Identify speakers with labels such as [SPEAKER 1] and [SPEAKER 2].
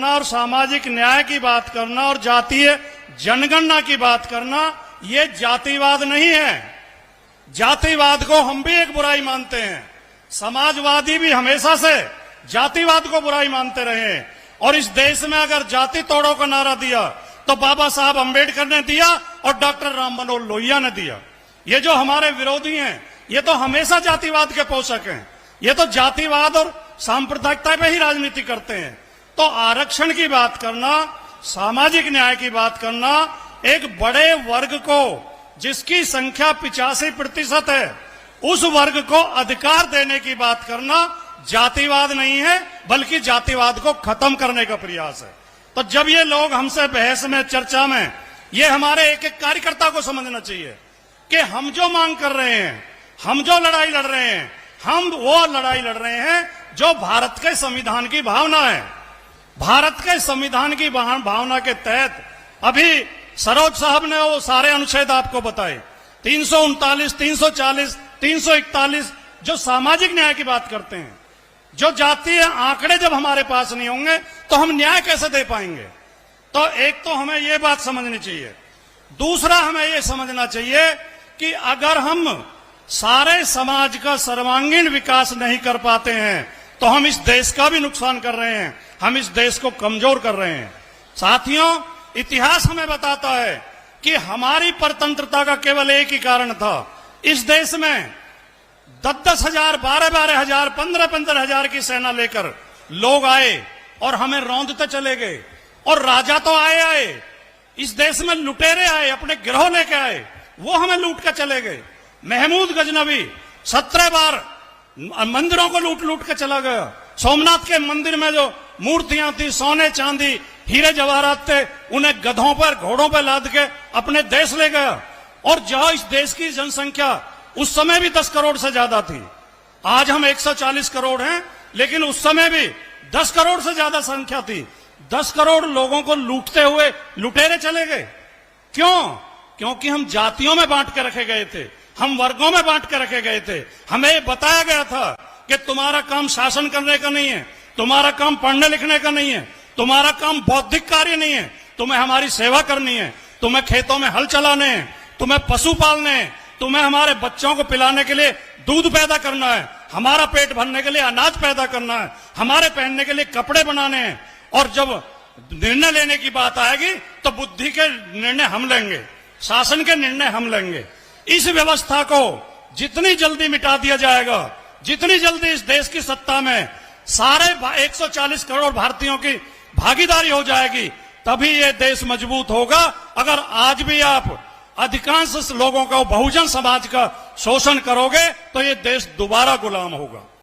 [SPEAKER 1] करना और सामाजिक न्याय की बात करना और जातीय जनगणना की बात करना, ये जातिवाद नहीं है। जातिवाद को हम भी एक बुराई मानते हैं, समाजवादी भी हमेशा से जातिवाद को बुराई मानते रहे हैं। और इस देश में अगर जाति तोड़ो का नारा दिया तो बाबा साहब अंबेडकर ने दिया और डॉक्टर राम मनोहर लोहिया ने दिया। ये जो हमारे विरोधी हैं, ये तो हमेशा जातिवाद के पोषक हैं। ये तो जातिवाद और सांप्रदायिकता पे ही राजनीति करते हैं। तो आरक्षण की बात करना, सामाजिक न्याय की बात करना, एक बड़े वर्ग को जिसकी संख्या 85% है, उस वर्ग को अधिकार देने की बात करना जातिवाद नहीं है, बल्कि जातिवाद को खत्म करने का प्रयास है। तो जब ये लोग हमसे बहस में, चर्चा में, ये हमारे एक एक कार्यकर्ता को समझना चाहिए कि हम जो मांग कर रहे हैं, हम जो लड़ाई लड़ रहे हैं, हम वो लड़ाई लड़ रहे हैं जो भारत के संविधान की भावना है। भारत के संविधान की भावना के तहत अभी सरोज साहब ने वो सारे अनुच्छेद आपको बताए, 339, 340, 341, जो सामाजिक न्याय की बात करते हैं। जो जातीय आंकड़े जब हमारे पास नहीं होंगे तो हम न्याय कैसे दे पाएंगे? तो एक तो हमें ये बात समझनी चाहिए। दूसरा, हमें ये समझना चाहिए कि अगर हम सारे समाज का सर्वांगीण विकास नहीं कर पाते हैं तो हम इस देश का भी नुकसान कर रहे हैं, हम इस देश को कमजोर कर रहे हैं। साथियों, इतिहास हमें बताता है कि हमारी परतंत्रता का केवल एक ही कारण था। इस देश में 10-10 हजार, 12-12 हजार, 15-15 हजार की सेना लेकर लोग आए और हमें रौंदते चले गए। और राजा तो आए, इस देश में लुटेरे आए, अपने गिरोह लेके आए, वो हमें लूट कर चले गए। महमूद गजनवी 17 बार मंदिरों को लूट के चला गया। सोमनाथ के मंदिर में जो मूर्तियां थी, सोने चांदी हीरे जवाहरात थे, उन्हें गधों पर, घोड़ों पर लाद के अपने देश ले गया। और जहां इस देश की जनसंख्या उस समय भी 10 करोड़ से ज्यादा थी, आज हम 140 करोड़ हैं, लेकिन उस समय भी 10 करोड़ से ज्यादा संख्या थी। 10 करोड़ लोगों को लूटते हुए लुटेरे चले गए। क्यों? क्योंकि हम जातियों में बांट के रखे गए थे, हम वर्गों में बांट के रखे गए थे। हमें बताया गया था कि तुम्हारा काम शासन करने का नहीं है, तुम्हारा काम पढ़ने लिखने का नहीं है, तुम्हारा काम बौद्धिक कार्य नहीं है, तुम्हें हमारी सेवा करनी है, तुम्हें खेतों में हल चलाने हैं, तुम्हें पशु पालने हैं, तुम्हें हमारे बच्चों को पिलाने के लिए दूध पैदा करना है, हमारा पेट भरने के लिए अनाज पैदा करना है, हमारे पहनने के लिए कपड़े बनाने हैं। और जब निर्णय लेने की बात आएगी तो बुद्धि के निर्णय हम लेंगे, शासन के निर्णय हम लेंगे। इस व्यवस्था को जितनी जल्दी मिटा दिया जाएगा, जितनी जल्दी इस देश की सत्ता में सारे 140 करोड़ भारतीयों की भागीदारी हो जाएगी, तभी ये देश मजबूत होगा। अगर आज भी आप अधिकांश लोगों का, बहुजन समाज का शोषण करोगे तो ये देश दोबारा गुलाम होगा।